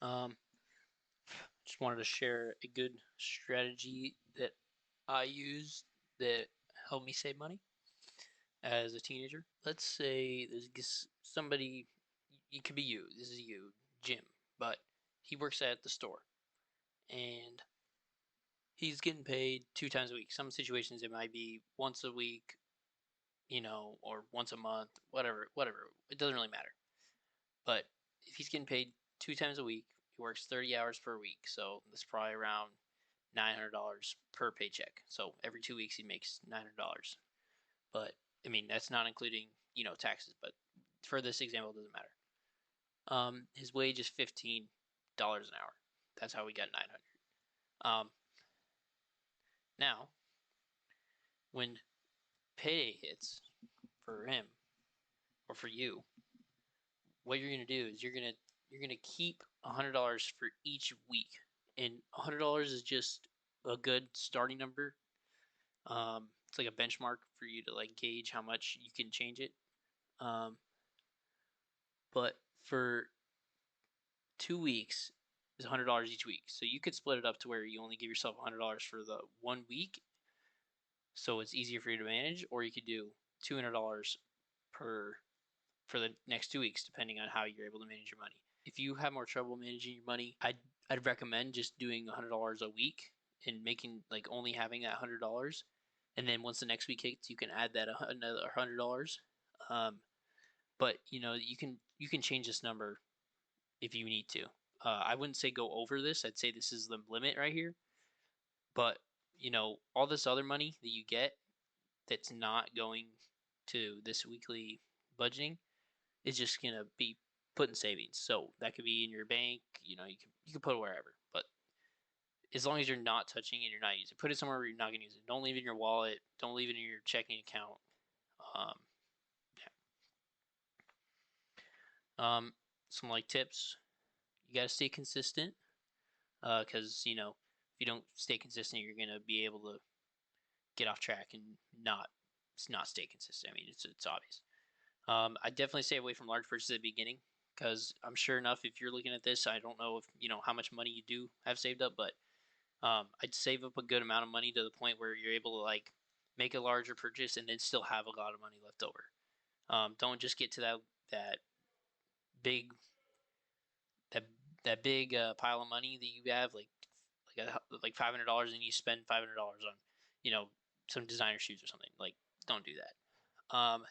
Um, just wanted to share a good strategy that I used that helped me save money as a teenager. Let's say there's somebody, it could be you, this is you, Jim, but he works at the store and he's getting paid 2 times a week. Some situations it might be once a week, or once a month, whatever. It doesn't really matter. But if he's getting paid 2 times a week, he works 30 hours per week. So that's probably around $900 per paycheck. So every 2 weeks he makes $900. But I mean that's not including taxes. But for this example, it doesn't matter. His wage is $15 an hour. That's how we got 900. Um, Now when payday hits for him or for you, what you're gonna do is you're gonna keep $100 for each week, and $100 is just a good starting number. It's like a benchmark for you to like gauge how much you can change it. Um, but for 2 weeks is $100 each week, so you could split it up to where you only give yourself $100 for the 1 week, so it's easier for you to manage, or you could do $200 per for the next 2 weeks, depending on how you're able to manage your money. If you have more trouble managing your money, I'd recommend just doing $100 a week and making like only having that $100, and then once the next week hits, you can add that another $100. Um, but you can change this number if you need to. I wouldn't say go over this. I'd say this is the limit right here. But all this other money that you get that's not going to this weekly budgeting is just gonna be put in savings. So that could be in your bank. You can put it wherever, but as long as you're not touching it, you're not using it. Put it somewhere where you're not gonna use it. Don't leave it in your wallet. Don't leave it in your checking account. Um, yeah. Some like tips. You gotta stay consistent. Because if you don't stay consistent, you're gonna be able to get off track and not stay consistent. I mean, it's obvious. I definitely stay away from large purchases at the beginning because I'm sure enough if you're looking at this, I don't know if how much money you do have saved up, but I'd save up a good amount of money to the point where you're able to like make a larger purchase and then still have a lot of money left over. Don't just get to that big that that big pile of money that you have like $500 and you spend $500 on you know some designer shoes or something. Like, don't do that. Um,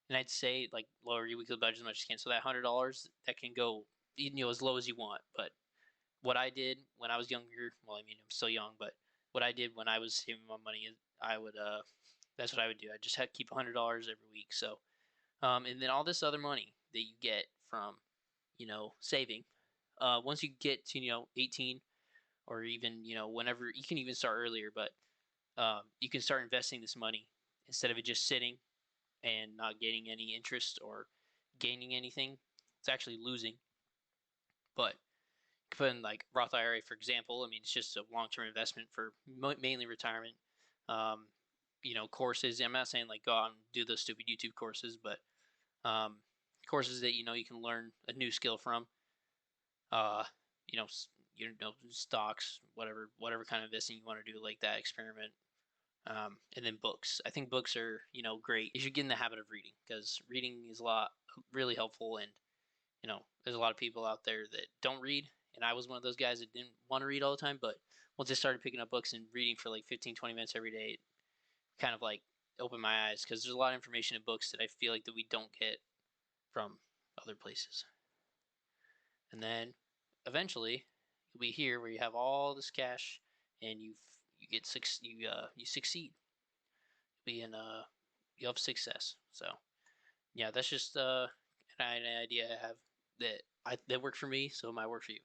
and I'd say like lower your weekly budget as much as you can. So that $100 that can go as low as you want. But what I did when I was younger, well, I mean I'm still young, but what I did when I was saving my money is I would that's what I would do. I just had to keep $100 every week. So and then all this other money that you get from saving, once you get to 18, or even whenever, you can even start earlier, but you can start investing this money instead of it just sitting and not getting any interest or gaining anything. It's actually losing. But you can put in like Roth IRA, for example. I mean, it's just a long-term investment for mainly retirement. Um, Courses. I'm not saying like go out and do those stupid YouTube courses, but um, courses that you can learn a new skill from. Uh, Stocks, whatever kind of investing you want to do, like that experiment. And then books. I think books are great. You should get in the habit of reading because reading is a lot really helpful. And there's a lot of people out there that don't read, and I was one of those guys that didn't want to read all the time. But once I started picking up books and reading for like 15, 20 minutes every day, it kind of like opened my eyes because there's a lot of information in books that I feel like that we don't get from other places. And then eventually you'll be here where you have all this cash and you succeed. You'll be in you have success. So yeah, that's just an idea I have that worked for me, so it might work for you.